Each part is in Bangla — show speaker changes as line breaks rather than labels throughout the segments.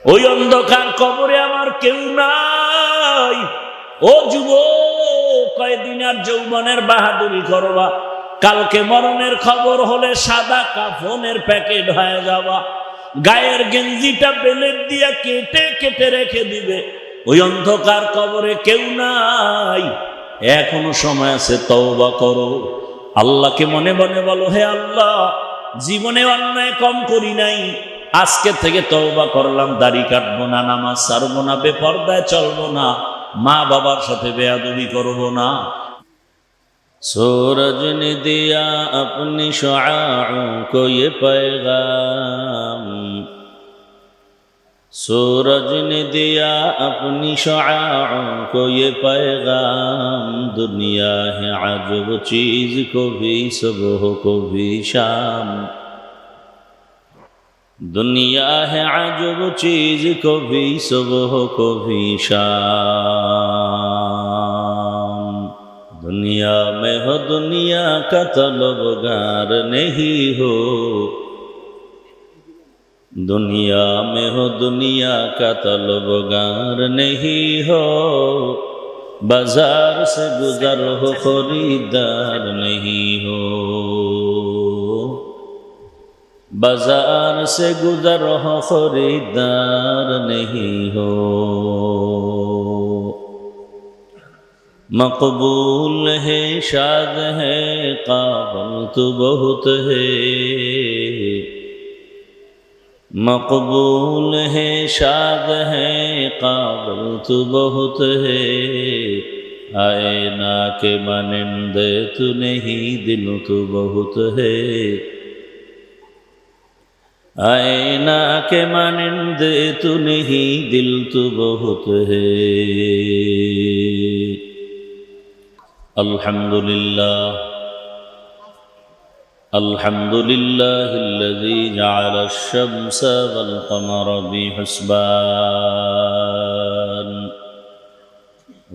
ওই অন্ধকার কবরে আমার কেউ নাই। ও যুবক, কয়দিন আর যৌবনের বাহাদুরি করবা, কালকে মরণের খবর হলে সাদা কাফনের প্যাকেট হয়ে যাবা, গায়ের গেঞ্জিটা বেলেট দিয়া কেটে কেটে রেখে দিবে। ওই অন্ধকার কবরে কেউ নাই, এখনো সময় আছে, তওবা করো। আল্লাহকে মনে মনে বলো, হে আল্লাহ, জীবনে অন্যায় কম করি নাই, আজকে থেকে তওবা করলাম, দাড়ি কাটবো না, নামাজ ছাড়বো না, বেপরদায় চলবো না, মা বাবার সাথে বেয়াদবি করবো না। सूरज ने दिया अपनी शुआओं को ये पैगाम, सूरज ने दिया अपनी शुआओं को ये पैगाम, दुनिया है अजब चीज को भी सुबह को भी शाम, दुनिया है अजब चीज को भी सुबह को भी शाम, दुनिया में हो दुनिया का तलबगार नहीं हो, दुनिया में हो दुनिया का तलबगार नहीं हो, बाजार से गुजर हो खरीदार नहीं हो, बाजार से गुजर हो खरीदार नहीं हो, मकबूल है शाद है काबिल तो बहुत है, मकबूल है शाद है काबिल तो बहुत है, आए ना के मानिंदे तू नहीं दिल तो बहुत है, आए ना के मानिंदे तू नहीं दिल तो बहुत है। अल्हम्दुलिल्लाह अल्हम्दुलिल्लाह الذي جعل الشمس والقمر بحسبان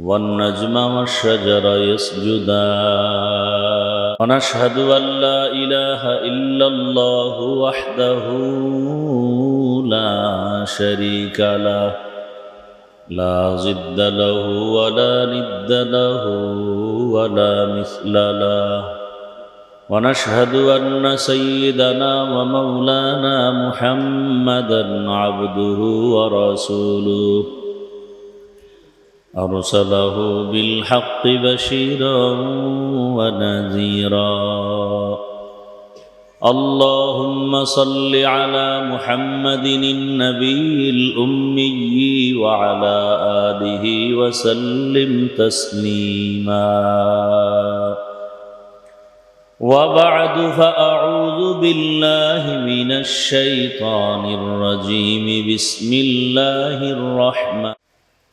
والنجم والشجر يسجدان ونشهد أن لا إله إلا الله وحده لا شريك له لا ضد له ولا ند له ولا مثل له ونشهد أن سيدنا ومولانا محمدا عبده ورسوله أرسله بالحق بشيرا ونذيرا اللهم صل على محمد النبي الأمي وعلى آله وسلم تسليما وبعد فأعوذ بالله من الشيطان الرجيم بسم الله الرحمن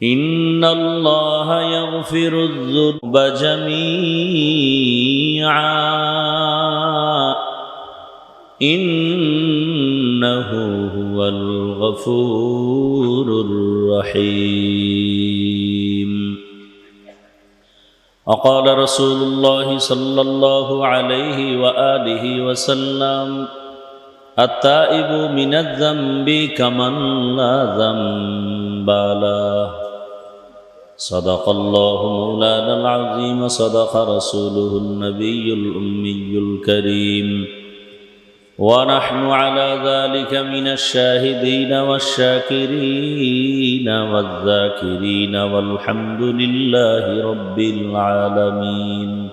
إن الله يغفر الذنوب جميعا إنه هو الغفور الرحيم وقال رسول الله صلى الله عليه وآله وسلم التائب من الذنب كمن لا ذنب له صدق الله مولانا العظيم صدق رسوله النبي الأمي الكريم ونحن على ذلك من الشاهدين والشاكرين والذاكرين والحمد لله رب العالمين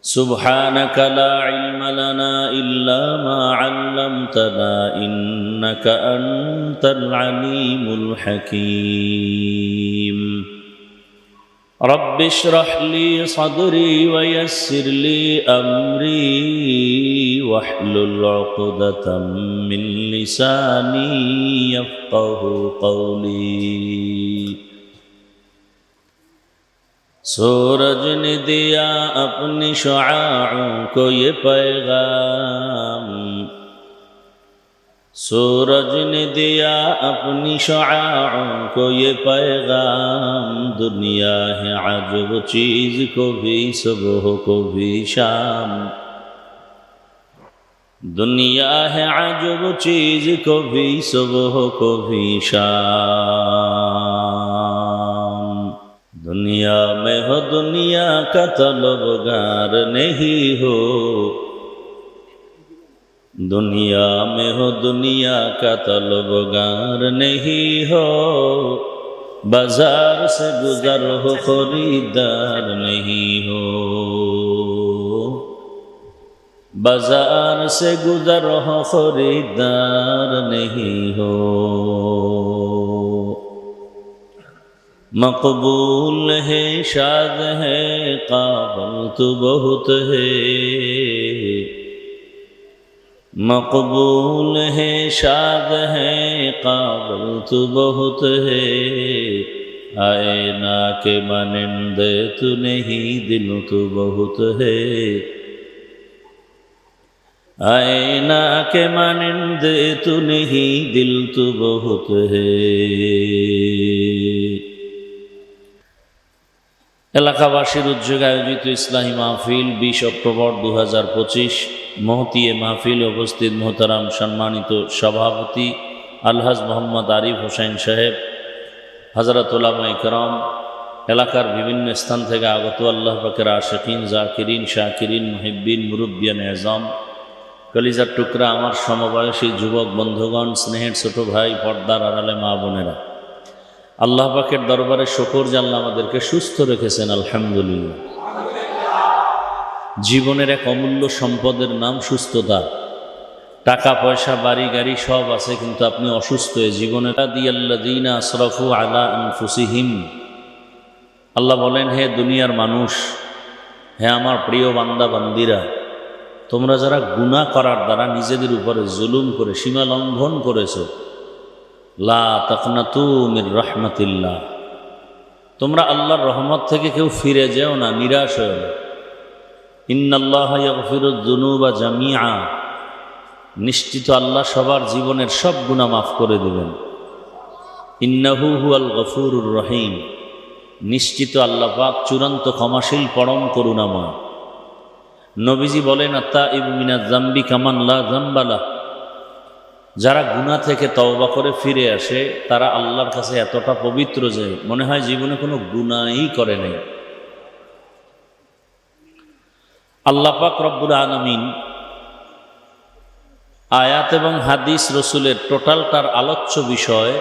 سبحانك لا علم لنا إلا ما علمتنا إنك أنت العليم الحكيم رب اشرح لي صدري ويسر لي أمري واحلل عقدة من لساني يفقه قولي सूरज ने दिया अपनी शुआओं को ये पैगाम सूरज ने दिया अपनी शुआओं को ये पैगाम दुनिया है अजब चीज को भी सुबह को भी शाम दुनिया है अजब चीज, कभी सुबह कभी शाम। दुनिया में हो दुनिया का तलबगार नहीं हो, दुनिया में हो दुनिया का तलबगार नहीं हो। बाजार से गुजर हो खरीदार नहीं हो, बाजार से गुजर हो खरीदार नहीं हो। मकबूल है शाद है काबिल तो बहुत है, मकबूल है शाद है काबिल तो बहुत है। आए ना के मानिंदे तू नहीं दिल तो बहुत है, आए ना के मानिंदे तू नहीं दिल तो बहुत है। এলাকাবাসীর উদ্যোগে আয়োজিত ইসলামী মাহফিল 20 অক্টোবর 2025 মহতিয়ে মাহফিল উপস্থিত মোহতারাম সম্মানিত সভাপতি আলহাজ মোহাম্মদ আরিফ হোসেন সাহেব, হযরত উলামায়ে কেরাম, এলাকার বিভিন্ন স্থান থেকে আগত আল্লাহ পাকের আশিকিন, জাকিরিন, শাকিরিন, মুহিব্বিন, মুরব্বিয়ান এজাম, কলিজার টুকরা আমার সমবয়সী যুবক বন্ধুগণ, স্নেহের ছোট ভাই, পর্দার আড়ালে মা বোনেরা, আল্লাহ পাকের দরবারে শুকর যে আল্লাহ আমাদেরকে সুস্থ রেখেছেন, আলহামদুলিল্লাহ। জীবনের এক অমূল্য সম্পদের নাম সুস্থতা। টাকা পয়সা বাড়ি গাড়ি সব আছে, কিন্তু আপনি অসুস্থ হয়ে জীবনে দিয়াল্লাযীনা আসরাফু আলা আনফুসিহিম। আল্লাহ বলেন, হে দুনিয়ার মানুষ, হে আমার প্রিয় বান্দা বান্দিরা, তোমরা যারা গুনাহ করার দ্বারা নিজেদের উপরে জুলুম করে সীমা লঙ্ঘন করেছো, লা তাকনাতু মির রাহমাতিল্লাহ, তোমরা আল্লাহর রহমত থেকে কেউ ফিরে যেও না, নিরাশ হও না। ইন্নাল্লাহা ইয়াগফিরুয যুনুবা জামিআ, নিশ্চিত আল্লাহ সবার জীবনের সব গুনাহ মাফ করে দেবেন। ইন্নাহু হুয়াল গফুরুর রহিম, নিশ্চিত আল্লাহ পাক চূড়ান্ত ক্ষমাশীল, পরম করুণাময়। নবীজি বলেন, আত্তাইবু মিনাজ যামবি কামান লা যামবা লাহ, যারা গুনাহ থেকে তওবা করে ফিরে আসে তারা আল্লাহর কাছে এতটা পবিত্র যে মনে হয় জীবনে কোনো গুনাহই করে নাই। আল্লাহ পাক রব্বুল আলামিন আয়াত এবং হাদিস রসুলের টোটালটার আলোচ্য বিষয়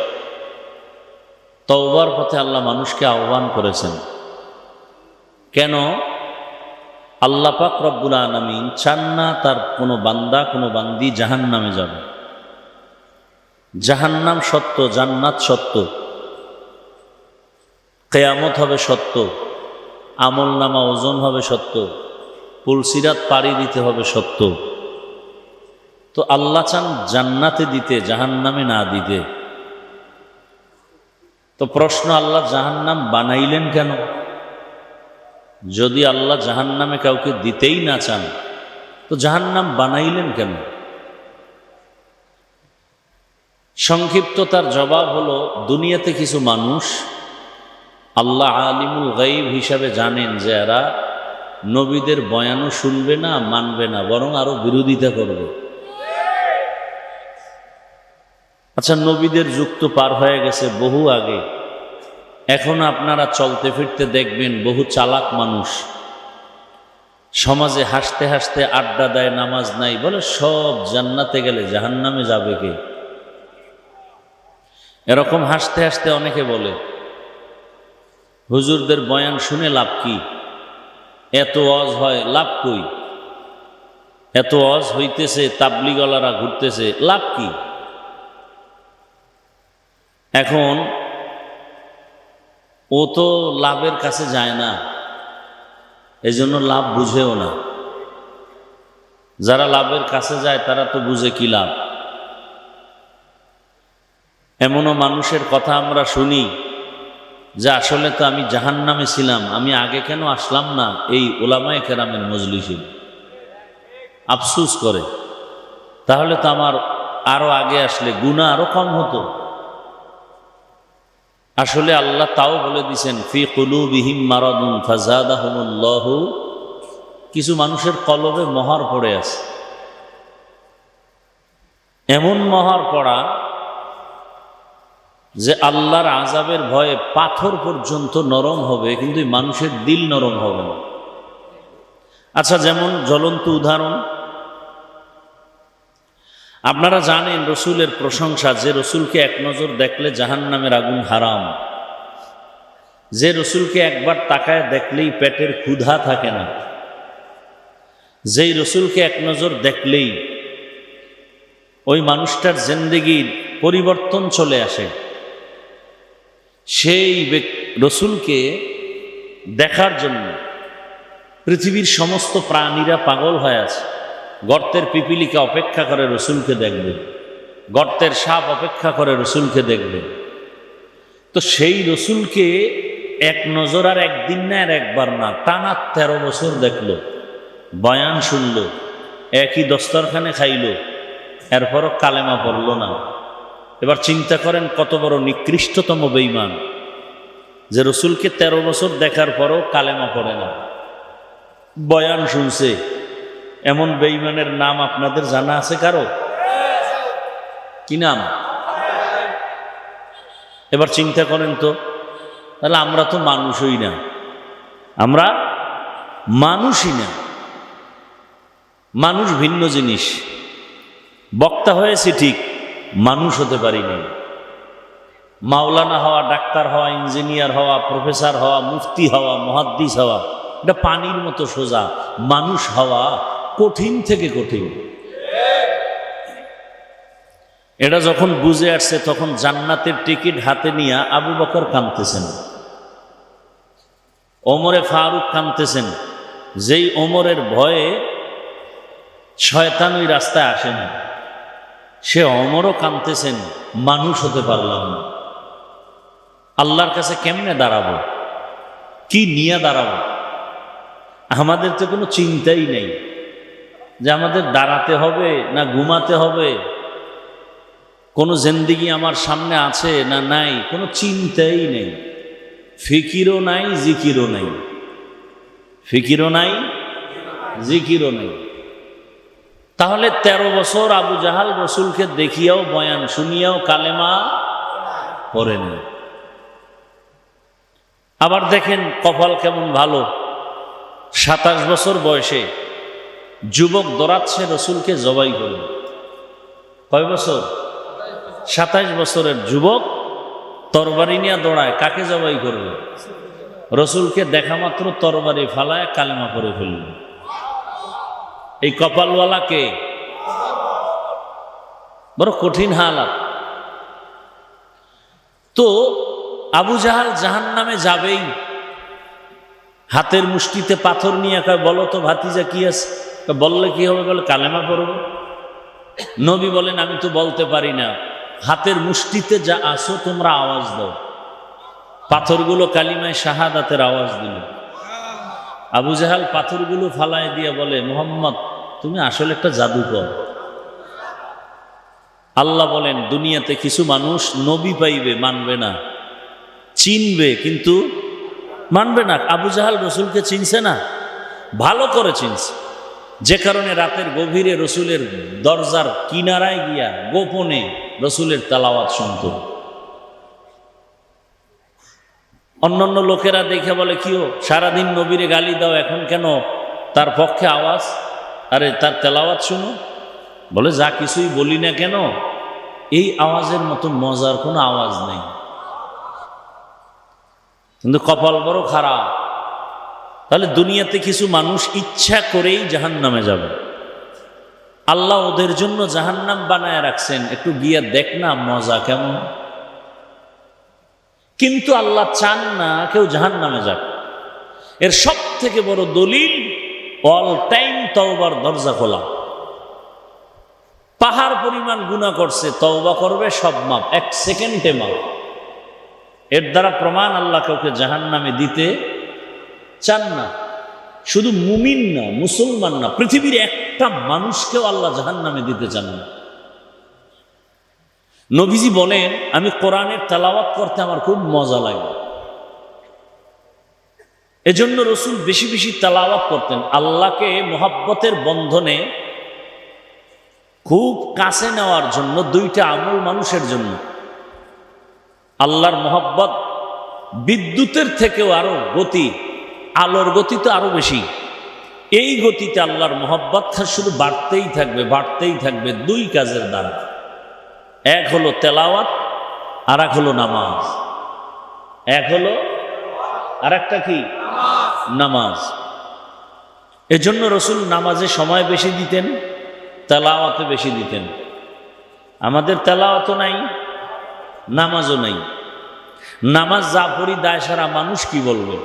তওবার পথে আল্লাহ মানুষকে আহ্বান করেছেন। কেন? আল্লাহ পাক রব্বুল আলামিন চান না তার কোনো বান্দা কোনো বান্দি জাহান্নামে যাবে। জাহান্নাম সত্য, জান্নাত সত্য, কিয়ামত হবে সত্য, আমলনামা ওজন হবে সত্য, পুলসিরাত পাড়ি দিতে হবে সত্য। তো আল্লাহ চান জান্নাতে দিতে, জাহান্নামে না দিতে। তো প্রশ্ন, আল্লাহ জাহান্নাম বানাইলেন কেন? যদি আল্লাহ জাহান্নামে কাউকে দিতেই না চান তো জাহান্নাম বানাইলেন কেন? সংক্ষিপ্ত তার জবাব হলো, দুনিয়াতে কিছু মানুষ আল্লাহ আলিমুল গাইব হিসাবে জানেন যে এরা নবীদের বয়ানও শুনবে না, মানবে না, বরং আরো বিরোধিতা করবে। আচ্ছা, নবীদের যুগ তো পার হয়ে গেছে বহু আগে। এখন আপনারা চলতে ফিরতে দেখবেন বহু চালাক মানুষ সমাজে হাসতে হাসতে আড্ডা দেয়, নামাজ নাই, বলে সব জান্নাতে গেলে জাহান্নামে যাবে কে? এরকম হাসতে হাসতে অনেকে বলে, হুজুরদের বয়ান শুনে লাভ কি? এত ওয়াজ হয়, লাভ কই? এত ওয়াজ হইতেছে, তাবলিগওয়ালারা ঘুরতেছে, লাভ কি? এখন ও তো লাভের কাছে যায় না, এজন্য লাভ বুঝেও না। যারা লাভের কাছে যায় তারা তো বুঝে কি লাভ। এমনও মানুষের কথা আমরা শুনি যে আসলে তো আমি জাহান্নামে ছিলাম, আমি আগে কেন আসলাম না এই উলামায়ে কেরামের মজলিসে। আফসোস করে, তাহলে তো আমার আরো আগে আসলে গুনাহ আরো কম হতো। আসলে আল্লাহ তাও বলে দিয়েছেন, ফি কুলুবিহিম মারাদুন ফাযাদাহুমুল্লাহু, কিছু মানুষের কলবে মোহর পড়ে আছে। এমন মহর পড়া যে আল্লাহর আযাবের ভয়ে পাথর পর্যন্ত নরম হবে, কিন্তু মানুষের দিল নরম হবে না। আচ্ছা, যেমন জ্বলন্ত উদাহরণ, আপনারা জানেন রসুলের প্রশংসা, যে রসুলকে এক নজর দেখলে জাহান্নামের আগুন হারাম, যে রসুলকে একবার তাকায় দেখলেই পেটের ক্ষুধা থাকে না, যেই রসুলকে এক নজর দেখলেই ওই মানুষটার জিন্দেগির পরিবর্তন চলে আসে, সেই রসুলকে দেখার জন্য পৃথিবীর সমস্ত প্রাণীরা পাগল হয়ে আছে। গর্তের পিপিলিকা অপেক্ষা করে রসুলকে দেখবে, গর্তের সাপ অপেক্ষা করে রসুলকে দেখবে। তো সেই রসুলকে এক নজর আর একদিন না, আর একবার না, টানা 13 বছর দেখলো, বয়ান শুনল, একই দস্তরখানে খাইল, এরপরও কালেমা পড়ল না। এবার চিন্তা করেন কত বড় নিকৃষ্টতম বেঈমান, যে রসুলকে 13 বছর দেখার পরও কালেমা পড়ে না, বয়ান শুনছে। এমন বেঈমানের নাম আপনাদের জানা আছে কারো? কি নাম? এবার চিন্তা করেন তো, তাহলে আমরা তো মানুষই না, আমরা মানুষই না। মানুষ ভিন্ন জিনিস। বক্তা হয়েছে ঠিক, মানুষ হতে পারিনি। মাওলানা হওয়া, ডাক্তার হওয়া, ইঞ্জিনিয়ার হওয়া, প্রফেসর হওয়া, মুফতি হওয়া, মুহাদ্দিস হওয়া, এটা পানির মতো সোজা। মানুষ হওয়া কঠিন থেকে কঠিন। এটা যখন বুঝে আসছে, তখন জান্নাতের টিকিট হাতে নিয়ে আবু বকর কাঁদতেছেন, ওমরে ফারুক কাঁদতেছেন। যেই ওমরের ভয়ে শয়তান ওই রাস্তায় আসে না, সে ওমরও কাঁদতেছেন, মানুষ হতে পারলাম না, আল্লাহর কাছে কেমনে দাঁড়াবো, কি নিয়ে দাঁড়াবো। আমাদের তো কোনো চিন্তাই নেই যে আমাদের দাঁড়াতে হবে না ঘুমাতে হবে, কোনো জিন্দেগি আমার সামনে আছে না নাই, কোনো চিন্তাই নেই। ফিকিরও নাই, জিকিরও নাই, ফিকিরও নাই, জিকিরও নাই। তাহলে 13 বছর আবু জাহাল রসুলকে দেখিয়াও, বয়ান শুনিয়াও কালেমা পড়েনি। আবার দেখেন কপাল কেমন ভালো, 27 বছর বয়সে যুবক দৌড়াচ্ছে রসুলকে জবাই করবে। কয় বছর? 27 বছরের যুবক তরবারি নিয়ে দৌড়ায়, কাকে জবাই করবে? রসুলকে দেখা মাত্র তরবারি ফালায় কালেমা পড়ে ফেলল। এই কপালওয়ালাকে বড় কঠিন হালাত। তো আবু জাহাল জাহান্নামে যাবেই, হাতের মুষ্টিতে পাথর নিয়ে কয়, বলো তো ভাতিজা কি আছে? বললে কি হবে? বলে কালেমা পড়ব। নবী বলেন, আমি তো বলতে পারি না, হাতের মুষ্টিতে যা আসো তোমরা আওয়াজ দাও। পাথরগুলো কালিমায় শাহাদাতের আওয়াজ দিল। আবু জাহাল পাথরগুলো ফালায় দিয়ে বলে, মুহাম্মদ তুমি আসলে একটা জাদুকর। আল্লাহ বলেন, দুনিয়াতে কিছু মানুষ নবী পাইবে, মানবে না, চিনবে কিন্তু মানবে না। আবু জাহাল রসুলকে চিনছে না, ভালো করে চিনছে, যে কারণে রাতের গভীরে রসুলের দরজার কিনারায় গিয়া গোপনে রসুলের তেলাওয়াত শুনত। অন্যান্য লোকেরা দেখে বলে, কিও সারাদিন নবীরে গালি দাও, এখন কেন তার পক্ষে আওয়াজ? আরে তার তেলাওয়াত শুনো। বলে, যা কিছুই বলি না কেন, এই আওয়াজের মতো মজার কোনো আওয়াজ নেই। কিন্তু কপাল বড় খারাপ। তাহলে দুনিয়াতে কিছু মানুষ ইচ্ছা করেই জাহান্নামে যাবে, আল্লাহ ওদের জন্য জাহান্নাম বানায় রাখছেন, একটু গিয়ে দেখ না মজা কেমন। কিন্তু আল্লাহ চান না কেউ জাহান্নামে যাক। এর সব থেকে বড় দলিল, অল টাইম তওবার দরজা খোলা। পাহাড় পরিমাণ গুনাহ করছে, তওবা করবে, সব মাপ, 1 সেকেন্ডে মাপ। এর দ্বারা প্রমাণ আল্লাহ কাউকে জাহান্নামে দিতে চান না। শুধু মুমিন না, মুসলমান না, পৃথিবীর একটা মানুষকেও আল্লাহ জাহান্নামে দিতে চান না। নবীজি বলেন, আমি কোরআনের তেলাওয়াত করতে আমার খুব মজা লাগে, এজন্য রসুল বেশি বেশি তেলাওয়াত করতেন। আল্লাহকে মোহাব্বতের বন্ধনে খুব কাছে নেওয়ার জন্য দুইটা আমল মানুষের জন্য। আল্লাহর মহব্বত বিদ্যুতের থেকেও আরো গতি, আলোর গতি তো আরো বেশি। এই গতিতে আল্লাহর মহব্বত শুধু বাড়তেই থাকবে, বাড়তেই থাকবে দুই কাজের দ্বারা। এক হলো তেলাওয়াত, আর এক হলো নামাজ। এক হলো, আর একটা কি? নামাজ। এজন্য রসুল নামাজে সময় বেশি দিতেন, তেলাওয়াতে বেশি দিতেন। আমাদের তেলাওয়াতও নাই, নামাজও নাই। নামাজ যা পড়ি দায় সারা মানুষ কি বলবে,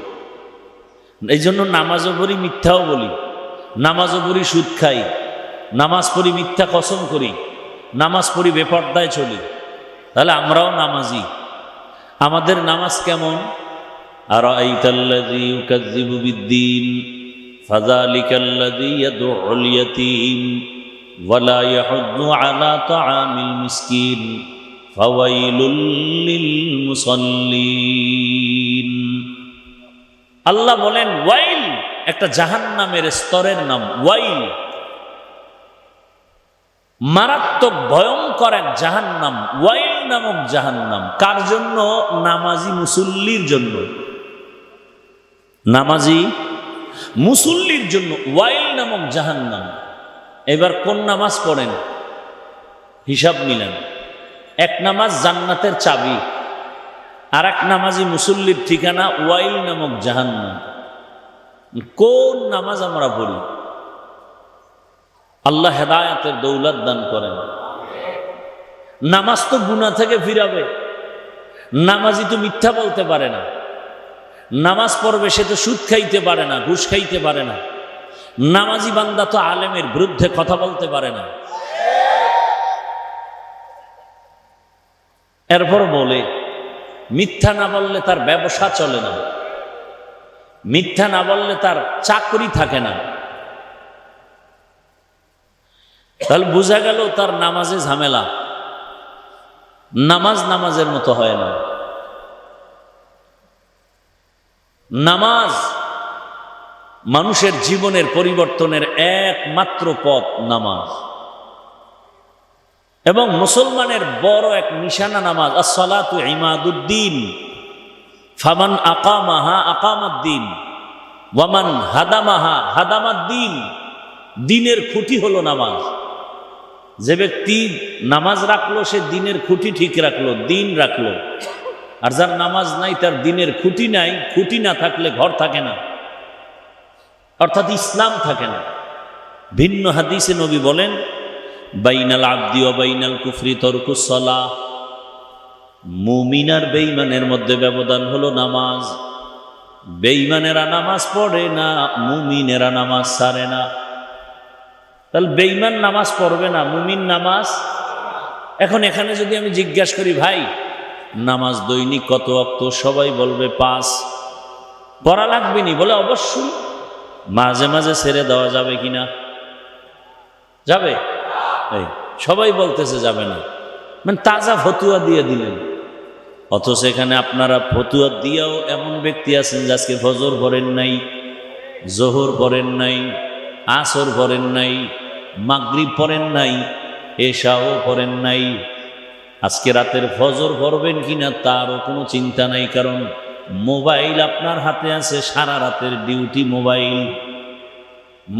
এই জন্য নামাজও পড়ি, মিথ্যাও বলি। নামাজও পড়ি, সুদ খাই। নামাজ পড়ি, মিথ্যা কসম করি। নামাজ পড়ি, বেপর্দায় চলি। তাহলে আমরাও নামাজি। আমাদের নামাজ কেমন? আরাআইতাল্লাযী ইউকাযযিবু বিদ্দীন ফাযালিকাল্লাযী ইয়াদউল ইয়াতীম ওয়া লা ইয়াহুদ্দু আলা তাআমিল মিসকিন ফাওয়াইলুল লিল মুসাল্লিন। আল্লাহ বলেন ওয়াইল একটা জাহান্নামের স্তরের নাম। ওয়াইল মারাত্মক ভয়ঙ্কর এক জাহান্নাম। ওয়াইল নামক জাহান্নাম কার জন্য? নামাজি মুসল্লির জন্য। নামাজি মুসল্লির জন্য ওয়াইল নামক জাহান্নাম। এবার কোন নামাজ পড়েন হিসাব মিলেন। এক নামাজ জান্নাতের চাবি, আর এক নামাজি মুসল্লির ঠিকানা ওয়াইল নামক জাহান্নাম। কোন নামাজ আমরা পড়ি? আল্লাহ হেদায়েতের দৌলত দান করেন। নামাজ তো গুনাহ থেকে ফিরাবে। নামাজি তো মিথ্যা বলতে পারে না। নামাজ পড়বে সে তো সুদ খাইতে পারে না, ঘুষ খাইতে পারে না। নামাজি বান্দা তো আলেমের বিরুদ্ধে কথা বলতে পারে না। এরপর বলে মিথ্যা না বললে তার ব্যবসা চলে না, মিথ্যা না বললে তার চাকরি থাকে না। তাহলে বোঝা গেল তার নামাজে ঝামেলা। নামাজ নামাজের মতো হয় না। নামাজ মানুষের জীবনের পরিবর্তনের একমাত্র পথ নামাজ, এবং মুসলমানের বড় এক নিশানা নামাজ। আস-সালাতু ইমাদুদ্দিন ফামান আকামাহা আকামাদ্দিন ওয়ামান হাদামাহা হাদামাদ্দিন। দিনের খুঁটি হলো নামাজ। যে ব্যক্তি নামাজ রাখলো সে দিনের খুঁটি ঠিক রাখলো, দিন রাখলো। আর যার নামাজ নাই তার দিনের খুঁটি নাই। খুঁটি না থাকলে ঘর থাকে না, অর্থাৎ ইসলাম থাকে না। ভিন্ন হাদিসে নবী বলেন বাইনাল আবদি ওয়া বাইনাল কুফরি তারকুস সালাহ। মুমিন আর বেঈমানের মধ্যে ব্যবধান হলো নামাজ। বেঈমানেরা নামাজ পড়ে না, মুমিনেরা নামাজ ছাড়ে না। তাহলে বেঈমান নামাজ পড়বে না, মুমিন নামাজ। এখন এখানে যদি আমি জিজ্ঞাসা করি ভাই নামাজ দৈনিক কত ওয়াক্ত, সবাই বলবে 5। পড়া লাগবে নি? বলে অবশ্যই। মাঝে মাঝে ছেড়ে দেওয়া যাবে কিনা? যাবে? এই সবাই বলতেছে যাবে না, মানে তাজা ফতুয়া দিয়ে দিলেন। অথচ এখানে আপনারা ফতুয়া দিয়েও এমন ব্যক্তি আছেন যে আজকে ফজর পড়েন নাই, জোহর পড়েন নাই, আসর পড়েন নাই, মাগরিব পড়েন নাই, এশাও পড়েন নাই। আজকে রাতের ফজর পড়বেন কিনা তারও কোনো চিন্তা নাই, কারণ মোবাইল আপনার হাতে আছে। সারা রাতের ডিউটি মোবাইল,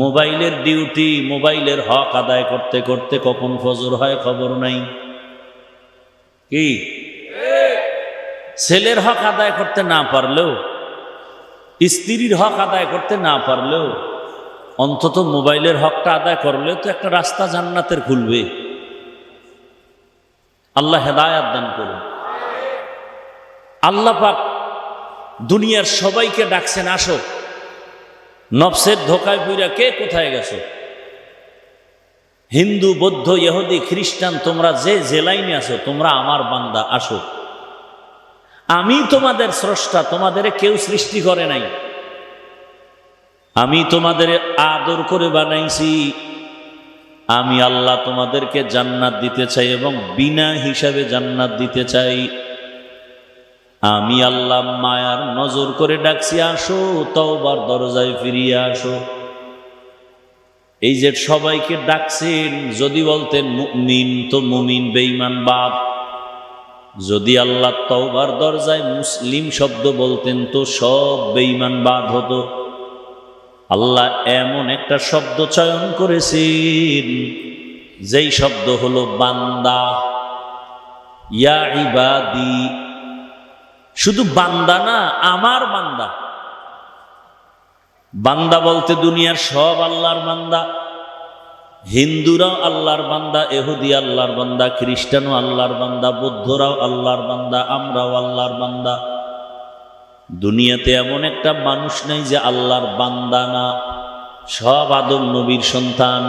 মোবাইলের ডিউটি। মোবাইলের হক আদায় করতে করতে কখন ফজর হয় খবর নাই। কি ছেলের হক আদায় করতে না পারলেও, স্ত্রীর হক আদায় করতে না পারলেও, অন্তত মোবাইলের হকটা আদায় করলেও তো একটা রাস্তা জান্নাতের খুলবে। আল্লাহ হেদায়েত দান করুন। আল্লাহ পাক দুনিয়ার সবাইকে ডাকছেন আসো। নফসের ধোকায় পুইরা কে কোথায় গেছো? হিন্দু, বৌদ্ধ, ইহুদি, খ্রিস্টান, তোমরা যে জেলাইনে আছো তোমরা আমার বান্দা, আসো। আমি তোমাদের স্রষ্টা, তোমাদের কেউ সৃষ্টি করে নাই। আমি তোমাদের আদর করে বানাইছি। আমি আল্লাহ তোমাদেরকে জান্নাত দিতে চাই এবং বিনা হিসাবে জান্নাত দিতে চাই। আমি আল্লাহ মায়ার নজর করে ডাকছি আসো, তওবার দরজায় ফিরিয়ে আসো। এই যে সবাইকে ডাকছেন, যদি বলতেন মুমিন তো মুমিন বেঈমান বাপ, যদি আল্লাহ তওবার দরজায় মুসলিম শব্দ বলতেন তো সব বেঈমান বাদ হতো। আল্লাহ এমন একটা শব্দ চয়ন করেছেন যেই শব্দ হলো বান্দা। ইয়া ইবাদি, শুধু বান্দা না, আমার বান্দা। বান্দা বলতে দুনিয়ার সব আল্লাহর বান্দা। হিন্দুরাও আল্লাহর বান্দা, এহুদি আল্লাহর বান্দা, খ্রিস্টানও আল্লাহর বান্দা, বৌদ্ধরাও আল্লাহর বান্দা, আমরাও আল্লাহর বান্দা। দুনিয়াতে এমন একটা মানুষ নাই যে আল্লাহর বান্দা না। সব আদম নবীর সন্তান,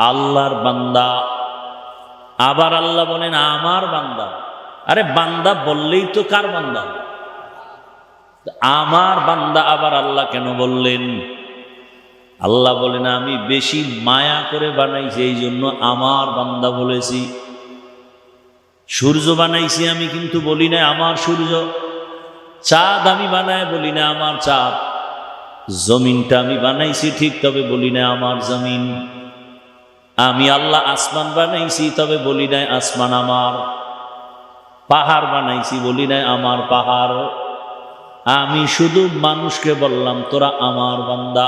আল্লাহর বান্দা। আবার আল্লাহ বলেন আমার বান্দা। আরে বান্দা বললেই তো কার বান্দা? আমার বান্দা আবার আল্লাহ কেন বললেন? আল্লাহ বলেন আমি বেশি মায়া করে বানাইছি, এই জন্য আমার বান্দা বলেছি। সূর্য বানাইছি আমি, কিন্তু বলি না আমার সূর্য। চাঁদ আমি বানায় বলি না আমার চাঁদ। জমিনটা আমি বানাইছি ঠিক, তবে বলি না আমার জমিন। আমি আল্লাহ আসমান বানাইছি, তবে বলি নাই আসমান আমার। পাহাড় বানাইছি, বলি নাই আমার পাহাড়। আমি শুধু মানুষকে বললাম তোরা আমার বান্দা।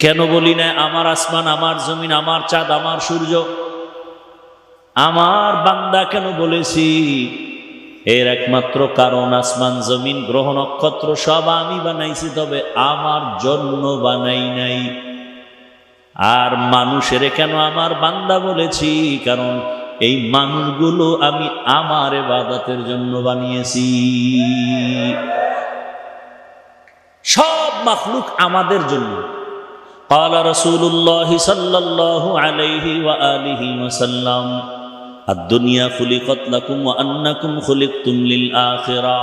কেন বলি না আমার আসমান, আমার জমিন, আমার চাঁদ, আমার সূর্য? আমার বান্দা কেন বলেছি? এর একমাত্র কারণ আসমান, জমিন, গ্রহ, নক্ষত্র সব আমি বানাইছি, তবে আমার জন্য বানাই নাই। আর মানুষের কেন আমার বান্দা বলেছি? কারণ এই মানুষগুলো আমি আমার ইবাদতের জন্য বানিয়েছি। সব মাখলুক আমাদের জন্য। قال رسول الله صلى الله عليه وآله وسلم الدنيا خلقت لكم وأنكم خلقتم للآخرة।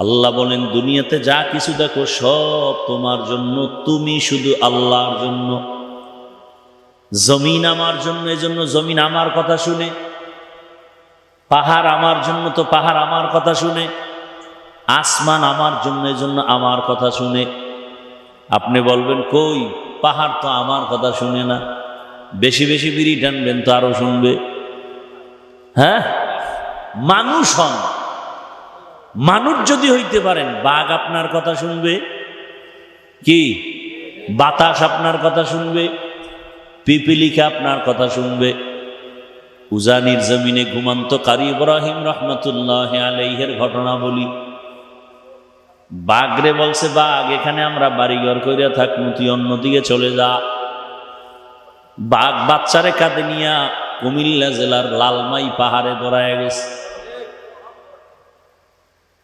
আল্লাহ বলেন দুনিয়াতে যা কিছু দেখো সব তোমার জন্য, তুমি শুধু আল্লাহর জন্য। জমিন আমার জন্য, এজন্য জমিন আমার কথা শুনে। পাহাড় আমার জন্য, তো পাহাড় আমার কথা শুনে। আসমান আমার জন্য, এজন্য আমার কথা শুনে। আপনি বলবেন কই, পাহাড় তো আমার কথা শুনে না। বেশি বেশি বিড়ি টানবেন তো আরো শুনবে। হ্যাঁ, মানুষ হন। মানুষ যদি হইতে পারেন, বাঘ আপনার কথা শুনবে কি? বাতাস আপনার কথা শুনবে, পিপিলিকা আপনার কথা শুনবে। উজানির জমিনে ঘুমান্ত কারি ইব্রাহিম রহমতুল্লাহ আলাইহির ঘটনা বলি। বাঘরে বলছে, বাঘ এখানে আমরা বাড়িঘর কইরা থাকবো, তুই অন্যদিকে চলে যা। বাঘ বাচ্চারে কাঁধে নিয়া কুমিল্লা জেলার লালমাই পাহাড়ে দৌড়ায় গেছে।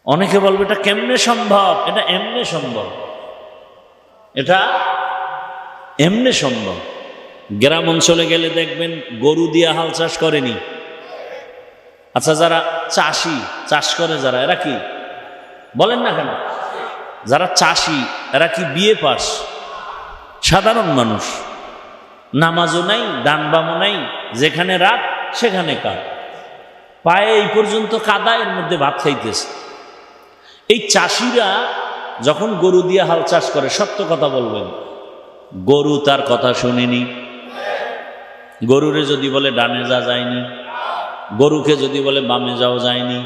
অনেকে বলবে এটা কেমনে সম্ভব? এটা এমনে সম্ভব, এটা এমনে সম্ভব। গ্রাম অঞ্চলে গেলে দেখবেন গরু দিয়া হাল চাষ করেনি। আচ্ছা, যারা চাষি, চাষ করে যারা, এরা কি বলেন না কেন? যারা চাষি এরা কি বিয়ে পাস? সাধারণ মানুষ। নামাজও নাই, ডান বামও নাই, যেখানে রাত সেখানে কাজ। পায়ে এই পর্যন্ত কাদা, এর মধ্যে ভাত খাইতেছে। এই চাষিরা যখন গরু দিয়ে হাল চাষ করে, সত্য কথা বলবেন, গরু তার কথা শুনেনি। গরুরে যদি বলে ডানে যা, যায়নি। গরুকে যদি বলে বামে যাও, যায়নি।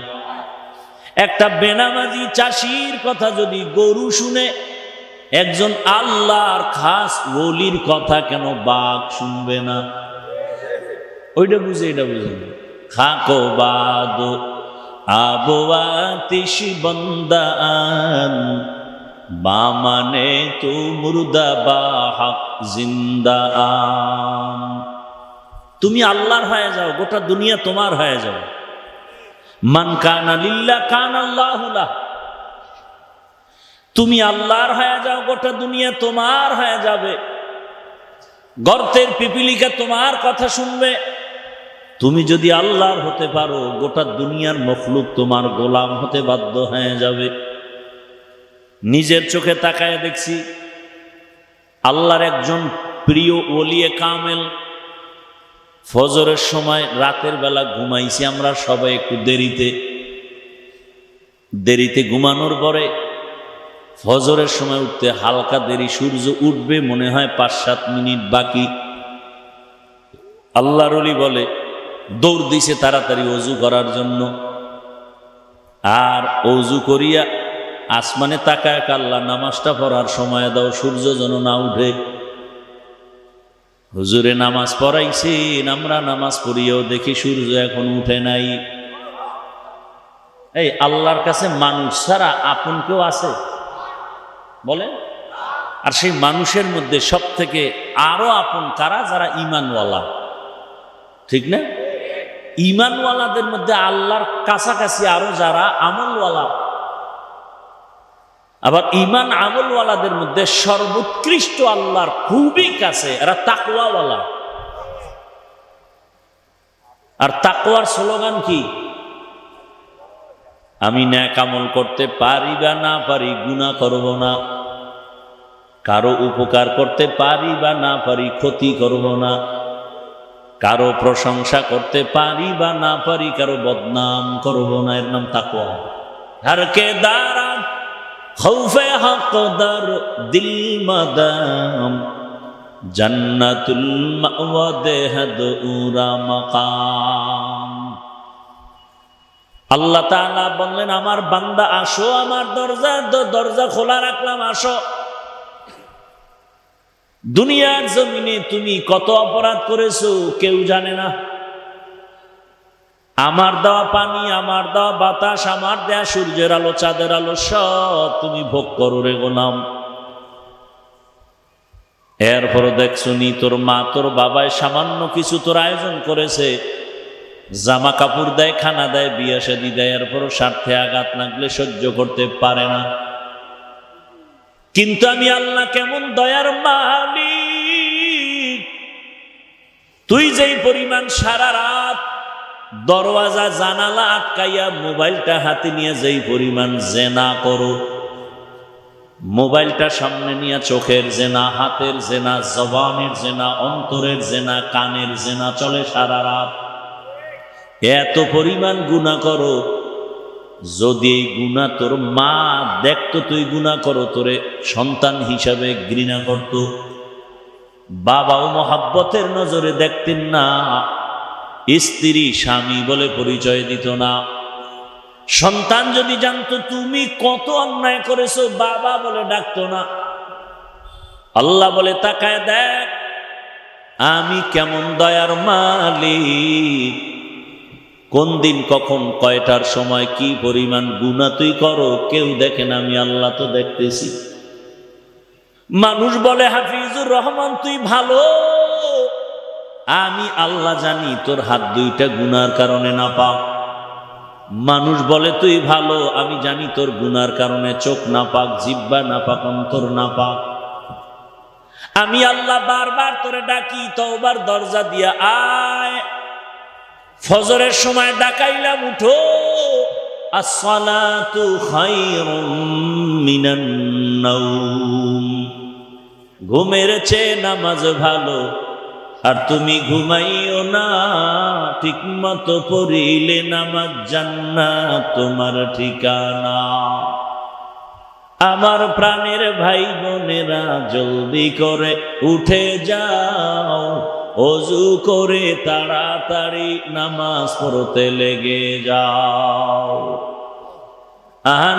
একটা বেনামাজি চাষির কথা যদি গরু শুনে, একজন আল্লাহর খাস ওলির কথা কেন বাঘ শুনবে না? ওইটা বুঝে, এটা বুঝে। খাকো বাদ আবওয়াতিশ বন্দান বামানে তু মুর্দা বা হক জিন্দা। তুমি আল্লাহর হয়ে যাও, গোটা দুনিয়া তোমার হয়ে যাও। মান কানা লিল্লাহ কানা আল্লাহু লাহ। তুমি আল্লাহর হয়ে যাও, গোটা দুনিয়া তোমার হয়ে যাবে। গর্তের পিপিলিকা তোমার কথা শুনবে। তুমি যদি আল্লাহর হতে পারো, গোটা দুনিয়ার মখলুক তোমার গোলাম হতে বাধ্য হয়ে যাবে। নিজের চোখে তাকায় দেখছি, আল্লাহর একজন প্রিয় ওলিয়ে কামেল, ফজরের সময় রাতের বেলা ঘুমাইছি আমরা সবাই একটু দেরিতে। ঘুমানোর পরে ফজরের সময় উঠতে হালকা দেরি, সূর্য উঠবে মনে হয় 5-7 মিনিট বাকি। আল্লাহর ওলি বলে দৌড় দিছে তাড়াতাড়ি অজু করার জন্য, আর অজু করিয়া আসমানে তাকায় আল্লাহ নামাজটা পড়ার সময় দাও, সূর্য যেন না উঠে। হুজুরে নামাজ পড়াইছেন, আমরা নামাজ পড়িয়েও দেখি সূর্য এখন উঠে নাই। এই আল্লাহর কাছে মানুষ ছাড়া আপন কেউ আছে বলেন? আর সেই মানুষের মধ্যে সব থেকে আরো আপন কারা? যারা ঈমানওয়ালা, ঠিক না? ঈমানওয়ালাদের মধ্যে আল্লাহর কাছাকাছি আরো যারা আমলওয়ালা। আবার ঈমান আমলওয়ালাদের মধ্যে সর্বোৎকৃষ্ট আল্লাহর খুবই কাছে এরা তাকওয়াওয়ালা। আর তাকওয়ার স্লোগান কি? আমি নেক আমল করতে পারি বা না পারি, গুনাহ করব না। কারো উপকার করতে পারি বা না পারি, ক্ষতি করব না। কারো প্রশংসা করতে পারি বা না পারি, কারো বদনাম করব না। এর নাম তাকওয়া। হর কে দারাত খৌফে হকদার দিল মাদাম জান্নাতুল মাওয়া দেহদ উরা মাকাম। আল্লাহ তাআলা বললেন, আমার বান্দা আসো, আমার দরজা খোলা রাখলাম, আসো। দুনিয়ার জমিনে তুমি কত অপরাধ করেছো কেউ জানে না। আমার দেওয়া পানি, আমার দেওয়া বাতাস, আমার দেয়া সূর্যের আলো, চাঁদের আলো সব তুমি ভোগ করো রে গোলাম। এরপরও দেখছো নি তোর মা তোর বাবায় সামান্য কিছু তোর আয়োজন করেছে, জামা কাপড় দেয়, খানা দেয়, বিয়ে শাদী দেয়, এরপরও স্বার্থে আঘাত লাগলে সহ্য করতে পারে না। কিন্তু আমি আল্লাহ কেমন দয়ার মালিক, তুই যেই পরিমাণ সারা রাত দরওয়াজা জানালা আটকাইয়া মোবাইলটা হাতে নিয়ে যেই পরিমাণ জেনা করো, মোবাইলটা সামনে নিয়ে চোখের জেনা, হাতের জেনা, জবানের জেনা, অন্তরের জেনা, কানের জেনা চলে সারা রাত। এত পরিমাণ গুনাহ করো, যদি এই গুনাহ তোর মা দেখতো তুই গুনাহ করো, তোরে সন্তান হিসাবে ঘৃণা করত। বাবাও মহাব্বতের নজরে দেখতেন না, স্ত্রী স্বামী বলে পরিচয় দিত না। সন্তান যদি জানতো তুমি কত অন্যায় করেছো, বাবা বলে ডাকতো না। আল্লাহ বলে তাকায় দেখ আমি কেমন দয়ার মালিক, কোন দিন কখন কয়টার সময় কি পরিমাণ গুনাহ তুই করো কেউ দেখে না, আমি আল্লাহ তো দেখতেছি। মানুষ বলে হাফিজুর রহমান তুই ভালো, আমি আল্লাহ জানি তোর হাত দুইটা গুনার কারণে নাপাক। মানুষ বলে তুই ভালো, আমি জানি তোর গুনার কারণে চোখ নাপাক, জিহ্বা নাপাক, অন্তর নাপাক। আমি আল্লাহ বারবার তোরে ডাকি, তওবার দরজা দিয়া আয়। ফজরের সময় ডাকাইলাম, উঠো, আসসালাতু খায়রুম মিনান নাওম, ঘুমের চেয়ে নামাজ ভালো। আর তুমি ঘুমাইও না, ঠিক মতো পড়িলে নামাজ জান্নাত তোমার ঠিকানা। আমার প্রাণের ভাই বোনেরা জলদি করে উঠে যাও, ওযু করে তাড়াতাড়ি নামাজ পড়তে লেগে যাও।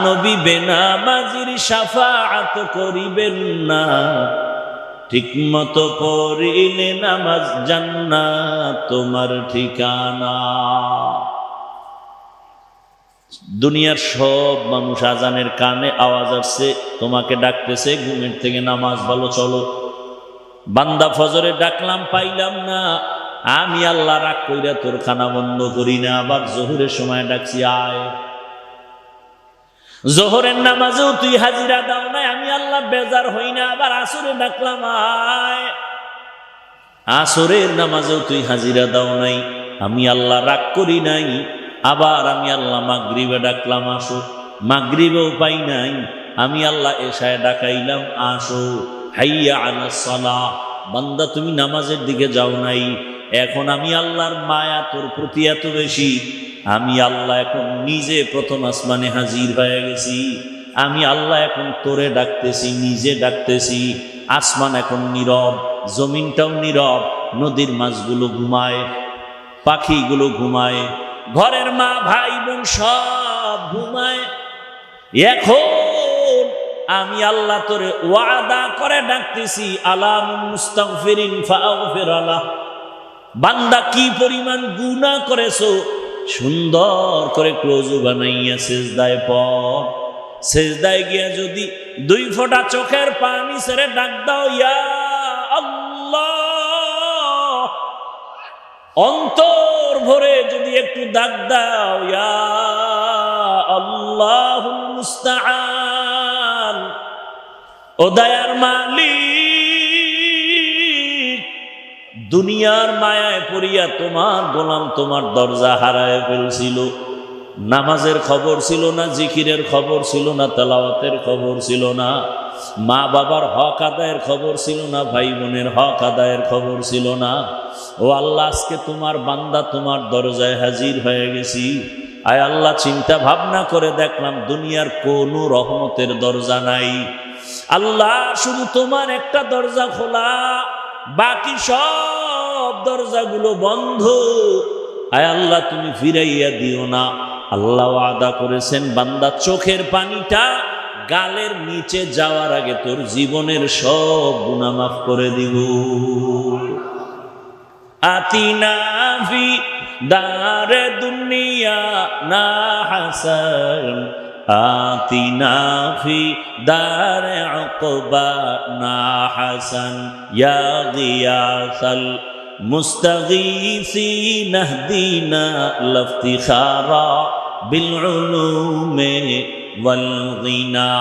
নবী বেনামাজির শাফাআত করিবেন না, ঠিক মতো পড়িলে নামাজ জান্নাত তোমার ঠিকানা। দুনিয়ার সব মানুষ আজানের কানে আওয়াজ আসছে, তোমাকে ডাকতেছে ঘুমের থেকে নামাজ ভালো চলো। বান্দা ফজরে ডাকলাম পাইলাম না, আমি আল্লাহ রাগ কইরা তোর খানা বন্ধ করি না। আবার জোহরের সময় ডাকছি আয়, জোহরের নামাজেও তুই হাজিরা দাও নাই, আমি আল্লাহ বেজার হই না। আবার আসরে ডাকলাম আয়, আসরের নামাজেও তুই হাজিরা দাও নাই, আমি আল্লাহ রাগ করি নাই। আবার আমি আল্লাহ মাগরিবে ডাকলাম আসো, মাগরিবেও পাই নাই, আমি আল্লাহ এশায় ডাকাইলাম আসো। হাইয়া আলাস সালাহ, বান্দা তুমি নামাজের দিকে যাও নাই। এখন আমি আল্লাহর মায়া তোর প্রতি এত বেশি, আমি আল্লাহ এখন নিজে প্রথম আসমানে হাজির হয়ে গেছি। আমি আল্লাহ এখন তোরে ডাকতেছি, নিজে ডাকতেছি। আসমান এখন নীরব, জমিনটাও নীরব, নদীর মাছগুলো ঘুমায়, পাখিগুলো ঘুমায়, ঘরের মা ভাই বোন সব ঘুমায়। এখন আমি আল্লাহ তোরে ওয়াদা করে ডাকতেছি, আলামুল মুস্তাগফিরিন ফাগফির আলাহ। বান্দা কি পরিমাণ গুনাহ করেছো, সুন্দর করে ক্লোজু বানাইয়া সেজদায় পড়। সেজদায় গিয়া যদি 2 ফোঁটা চোখের পানি ছেড়ে ডাক দাও, ইয়া আল্লাহ, অন্তর ভরে যদি একটু ডাক দাও, ইয়া আল্লাহুল মুস্তাআন, ও দয়ার মালিক, দুনিয়ার মায়ায় পড়িয়া তোমার গোলাম তোমার দরজা হারায় ফেলছিল। নামাজের খবর ছিল না, জিকিরের খবর ছিল না, তেলাওয়াতের খবর ছিল না, মা বাবার হক আদায়ের খবর ছিল না, ভাই বোনের হক আদায়ের খবর ছিল না। ও আল্লাহ, আজকে তোমার বান্দা তোমার দরজায় হাজির হয়ে গেছি। আয় আল্লাহ, চিন্তা ভাবনা করে দেখলাম দুনিয়ার কোনো রহমতের দরজা নাই। আল্লাহ, শুধু তোমার একটা দরজা খোলা, বাকি সব দরজাগুলো বন্ধ। আয় আল্লাহ, তুমি ফিরাইয়া দিও না। আল্লাহ ওয়াদা করেছেন, বান্দা চোখের পানিটা গালের নিচে যাওয়ার আগে তোর জীবনের সব গুনাহ মাফ করে দিব। আতিনা ফি দারে দুনিয়া না হাসান, আতিনা ফি দারে উকবা না হাসান, ইয়া গিয়াসাল মুস্তাগীসিন ইহদিনা লাফতিখারা বিল উলুমি ওয়াল গিনা।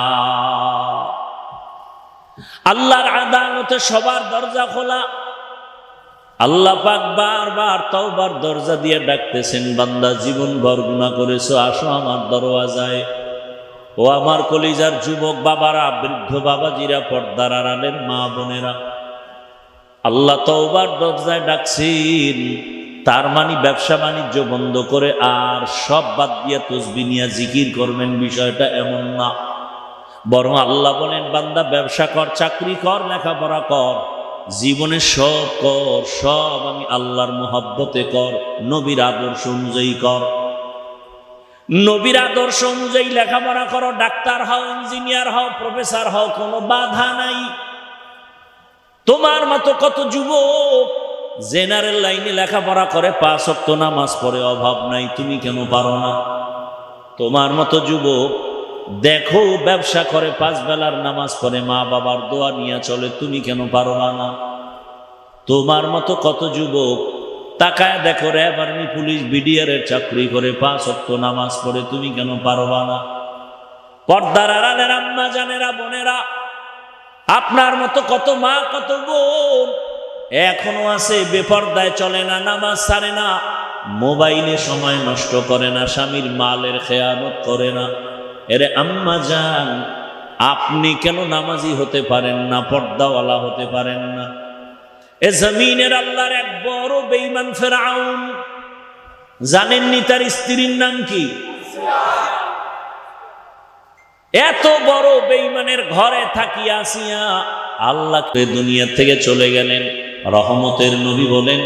আল্লাহর আদালতে সবার দরজা খোলা। আল্লাহ পাক বারবার তওবার দরজা দিয়ে ডাকতেছেন, বান্দা জীবন ভর গুনাহ করেছো, আসো আমার দরওয়াজায়। ও আমার কলিজার যুবক বাবারা, বৃদ্ধ বাবাজিরা, পর্দার আড়ালের মা বোনেরা, আল্লাহ তওবার দরজায় ডাকছেন। তার মানে ব্যবসা বাণিজ্য বন্ধ করে আর সব বাদ দিয়ে তসবিহ নিয়ে জিকির করবেন, বিষয়টা এমন না। বরং আল্লাহ বলেন, বান্দা ব্যবসা কর, চাকরি কর, লেখাপড়া কর, জীবনে সব কর, সব আমি আল্লাহর মোহাব্বতে কর, নবীর আদর্শ অনুযায়ী কর। নবীর আদর্শ অনুযায়ী লেখাপড়া করো, ডাক্তার হও, ইঞ্জিনিয়ার হও, প্রফেসর হও, কোনো বাধা নাই। তোমার মতো কত যুবক জেনারেল লাইনে লেখাপড়া করে, 5 ওয়াক্ত নামাজ পড়ে, অভাব নাই, তুমি কেন পারো না? তোমার মতো যুবক দেখো ব্যবসা করে, 5 বেলার নামাজ পড়ে, মা বাবার দোয়া নিয়ে চলে, তুমি কেন পারো না? তোমার মতো কত যুবক তাকায় দেখো, র্যাব, আর্মি, পুলিশ, বিডিআর এর চাকরি করে, 5 ওয়াক্ত নামাজ পড়ে, তুমি কেন পারো না? পর্দার আড়ালের আম্মা জানেরা, বোনেরা, আপনার মতো কত মা, কত বোন এখনো আছে বেপর্দায় চলে না, নামাজ ছাড়ে না, মোবাইলে সময় নষ্ট করে না, স্বামীর মালের খেয়ানত করে না। এরে আম্মা জান, আপনি কেন নামাজি হতে পারেন না, পর্দাওয়ালা হতে পারেন না? এ জমিনের আল্লাহর এক বড় বেঈমান ফেরাউন, জানেননি তার স্ত্রীর নাম কি? এত বড় বেঈমানের ঘরে থাকি আসিয়া আল্লাহ দুনিয়া থেকে চলে গেলেন। রহমতের নবী বলেন,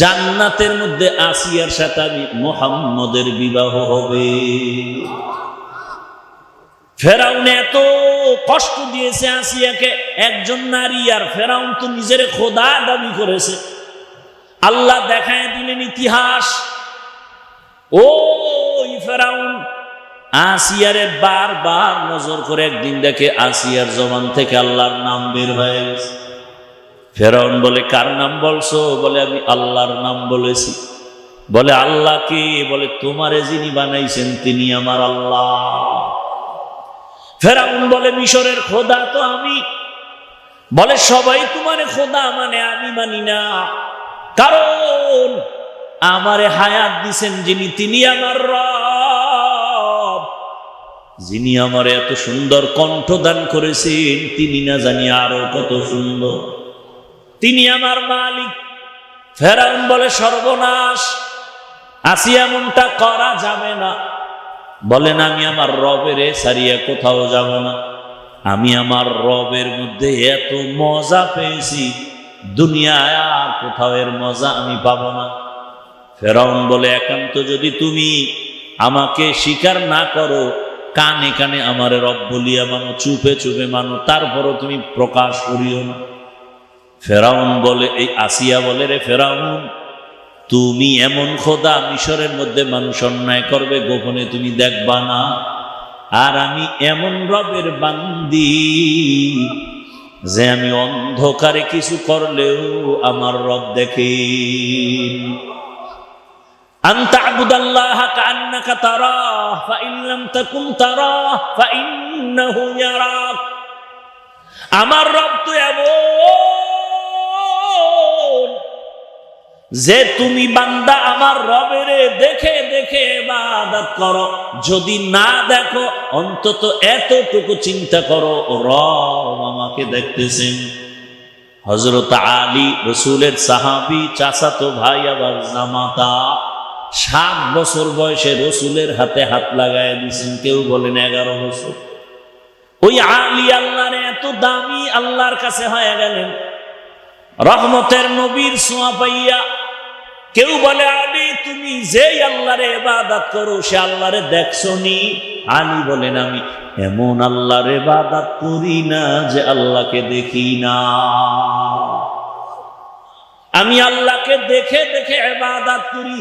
জান্নাতের মধ্যে আসিয়ার সাথে আমি মুহাম্মদের বিবাহ হবে। ফেরাউন এত কষ্ট দিয়েছে আসিয়াকে, একজন নারী, আর ফেরাউন তো নিজের খোদা দাবি করেছে। আল্লাহ দেখায় দিলেন ইতিহাস, ওই ফেরাউন আসিয়ারে বারবার নজর করে একদিন দেখে আসিয়ার জবান থেকে আল্লাহর নাম বের হয়ে গেছে। ফেরাউন বলে, কার নাম বলছো? বলে, আমি আল্লাহর নাম বলেছি। বলে, আল্লাহ কে? বলে, তোমারে যিনি বানাইছেন তিনি আমার আল্লাহ। ফেরাউন বলে, মিশরের খোদা তো আমি। বলে, সবাই তোমারে খোদা মানে, আমি মানি না, কারণ আমারে হায়াত দিছেন যিনি, তিনি আমার রব। যিনি আমার এত সুন্দর কণ্ঠ দান করেছেন তিনি না জানি আরো কত সুন্দর, তিনি আমার মালিক। ফেরাউন বলে, সর্বনাশ, আসিয়া এমনটা করা যাবে না। বলেন আমি আমার রবের সারিয়া কোথাও যাব না। আমি আমার রবের মধ্যে এত মজা পেয়েছি, দুনিয়ায় আর কোথাও এর মজা আমি পাবো না। ফেরাউন বলে একান্ত যদি তুমি আমাকে স্বীকার না করো, কানে কানে আমার রব বলিয়া মানো, চুপে চুপে মানো, তারপরও তুমি প্রকাশ করিও না। ফেরাউন বলে, এই আসিয়া বলে, রে ফেরাউন, তুমি এমন খোদা, মিশরের মধ্যে মানুষ অন্যায় করবে গোপনে তুমি দেখবা না, আর আমি এমন রবের বান্দি যে আমি অন্ধকারে কিছু করলেও আমার রব দেখে। আনতা আবুদাল্লাহ কান্নাকা তারাহ ফাইন লাম তাকুন তারাহ ফাইন্নাহু ইয়ারাক। আমার রব তো এমন যে তুমি বান্দা আমার রবের দেখে দেখে ইবাদত করো, যদি না দেখো অন্তত এতটুকু চিন্তা করো রব আমাকে দেখতেছেন। হযরত আলী রাসূলের সাহাবী, চাচাতো ভাই আবার জামাতা, 7 বছর বয়সে রাসূলের হাতে হাত লাগায় দিয়েছেন, কেউ বলেন 11 বছর। ওই আলী আল্লাহর এত দামি, আল্লাহর কাছে হয়ে গেলেন রহমতের নবীর ছোঁয়া পাইয়া। কেউ বলে আলী তুমি যেই আল্লাহরে ইবাদত করো সে আল্লাহরে দেখছো নি? আলী বলেন আমি এমন আল্লাহর ইবাদত করি না যে আল্লাহকে দেখি না, আমি আল্লাহকে দেখে দেখে ইবাদত করি।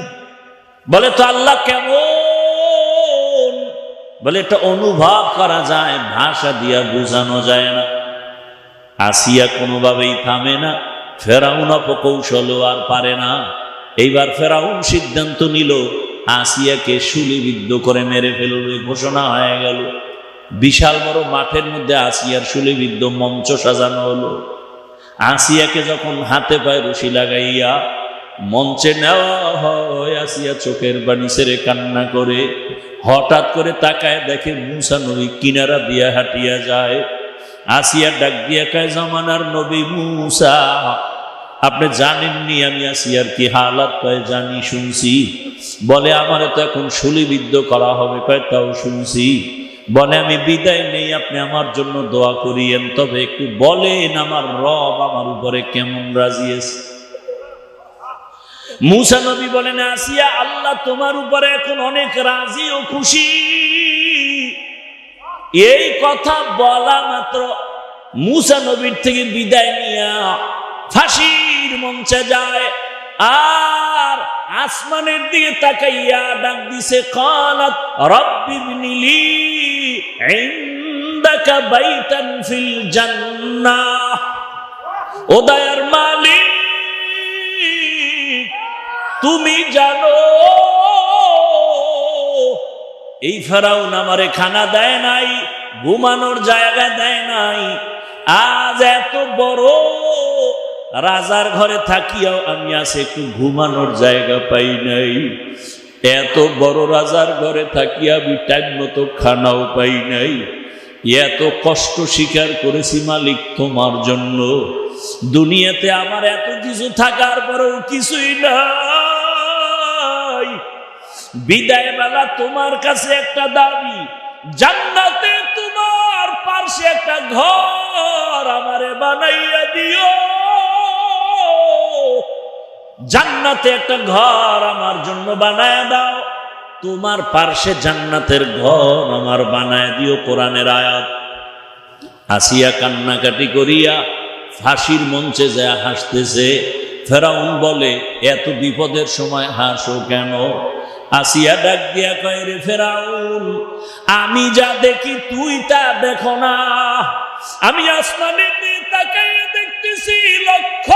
বলে তো আল্লাহ কেমন? বলে এটা অনুভব করা যায়, ভাষা দিয়া বোঝানো যায় না। আসিয়া কোনোভাবেই থামে না, ফেরাউন অপকৌশল আর পারে না। এইবার ফেরাউন সিদ্ধান্ত নিল আসিয়াকে শুলিবিদ্ধ করে মেরে ফেলবে, ঘোষণা হয়ে গেল। বিশাল বড় মাঠের মধ্যে আসিয়ার শুলিবিদ্ধ মঞ্চ সাজানো হলো। আসিয়াকে যখন হাতে পায়ে রশি লাগাইয়া মঞ্চে নেওয়া হয়, আসিয়া চোখের পানি ছেড়ে কান্না করে হঠাৎ করে তাকায় দেখে মুসা নবী কিনারা দিয়া হাঁটিয়া যায়। আসিয়া ডাক দিয়া কয়, জামানার নবী মুসা, আপনি জানেননি আমি আসিয়ার কি হালাত? কয় জানি, শুনছি। বলে আমারে তো এখন শুলিবিদ্ধ করা হবে। কয় তাও শুনছি। বলে আমি বিদায় নেই, আপনি আমার জন্য দোয়া করিয়েন, তবে একটু বলেন আমার রব আমার উপরে কেমন রাজি আছে। মুসা নবী বলেন, আসিয়া আল্লাহ তোমার উপরে এখন অনেক রাজি ও খুশি। এই কথা বলা মাত্র মুসা নবীর থেকে বিদায় নিয়া ফাঁসির মঞ্চে যায়, আর আসমানের দিকে তাকাইয়া ডাক দিছে, কালাত রব্বি ইবনিলি ইনদাকা বাইতান ফিল জান্নাহ। ও দয়ার মালিক, তুমি জানো এই ফেরাউন আমারে খানা দেয় নাই, ঘুমানোর জায়গা দেয় নাই, আজ এত বড় রাজার ঘরে থাকিয়াও আমি আজ একটু ঘুমানোর জায়গা পাই নাই। এত বড় রাজার ঘরে থাকিয়া আমি টাইম মতো খানাও পাই নাই। এত কষ্ট স্বীকার করেছি মালিক তোমার জন্য। দুনিয়াতে আমার এত কিছু থাকার পরেও কিছুই নাই। বিদায় বেলা তোমার কাছে একটা দাবি, জান্নাতে তোমার পাশে একটা ঘর আমারে বানাইয়া দিও। জান্নাতে একটা ঘর আমার জন্য বানায় দাও, তোমার পাশে জান্নাতের ঘর আমার বানায় দিও। কোরআনের আয়াত। আসিয়া কান্নাকাটি করিয়া ফাঁসির মঞ্চে যায় হাসতেছে। ফেরাউন বলে, এত বিপদের সময় হাসো কেন? আসিয়া ডাক দিয়া কয়, রে ফেরাউন, আমি যা দেখি তুই তা দেখো না। আমি আসমানের দিকে তাকাইয়ে দেখতেছি লক্ষ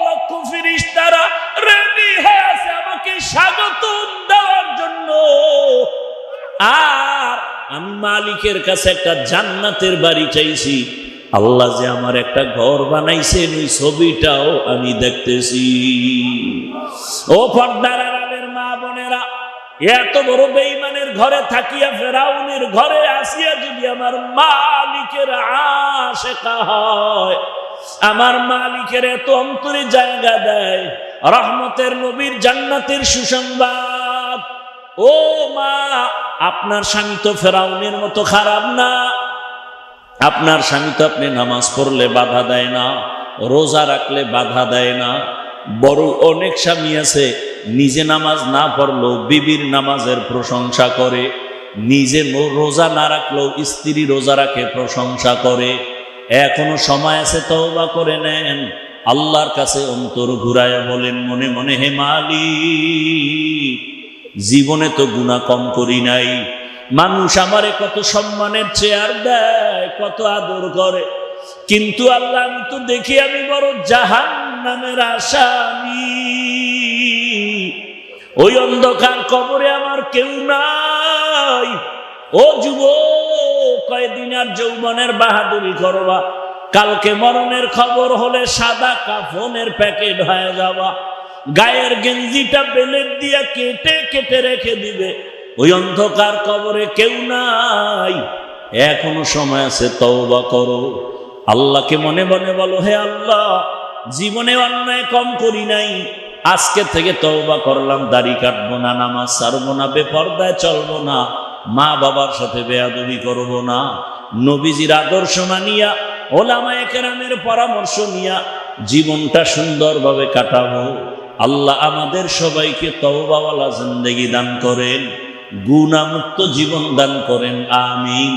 লক্ষ ফেরেশতারা রেডি হয়ে আছে আমাকে স্বাগত দেওয়ার জন্য, আর আমি মালিকের কাছে একটা জান্নাতের বাড়ি চাইছি। আল্লাহ যে আমার একটা ঘর বানাইছেন ওই ছবিটাও আমি দেখতেছি। ও পর্দার আড়ালের মা বোনেরা, এত বড় বেঈমানের ঘরে থাকিয়া ফেরাউনের ঘরে আসিয়া যদি আমার মালিকের আশিকা হয়, আমার মালিকের এত অন্তরে জায়গা দেয়, রহমতের নবীর জান্নাতের সুসংবাদ, ও মা, আপনার স্বামী তো ফেরাউনের মতো খারাপ না। আপনার স্বামী তো আপনি নামাজ পড়লে বাধা দেয় না, রোজা রাখলে বাধা দেয় না। বড় অনেক স্বামী আছে নিজে নামাজ না পড়লেও বিবির নামাজের প্রশংসা করে, নিজে রোজা না রাখলেও স্ত্রী রোজা রাখে প্রশংসা করে। এখনো সময় আছে, তওবা করে নেন, আল্লাহর কাছে অন্তর ঘুরায় বলেন মনে মনে, হে মালিক, জীবনে তো গুনাহ কম করি নাই। মানুষ আমারে কত সম্মানের চেয়ার দেয়, কত আদর করে, কিন্তু আল্লাহ আমি তো দেখি আমি বড় জাহান্নামের আসামি। ওই অন্ধকার কবরে আমার কেউ নাই। ও যুবক, কয়দিন আর যৌবনের বাহাদুরি করবা, কালকে মরণের খবর হলে সাদা কাফনের প্যাকেট হয়ে যাবা, গায়ের গেঞ্জিটা বেলেট দিয়া কেটে কেটে রেখে দিবে। ওই অন্ধকার কবরে কেউ নাই, এখনো সময় আছে, তওবা করো। আল্লাহকে মনে মনে বলো, হে আল্লাহ, জীবনে অন্যায় কম করি নাই, আজকে থেকে তওবা করলাম, দাড়ি কাটবো না, নামাজ ছাড়বো না, বেপরদায় চলবো না, মা বাবার সাথে বেয়াদবি করবো না, নবীজির আদর্শ মানিয়া ওলামায়ে কেরামের পরামর্শ নিয়া জীবনটা সুন্দরভাবে কাটাবো। আল্লাহ আমাদের সবাইকে তওবাওয়ালা জিন্দেগি দান করেন, গুনাহমুক্ত জীবন দান করেন, আমিন।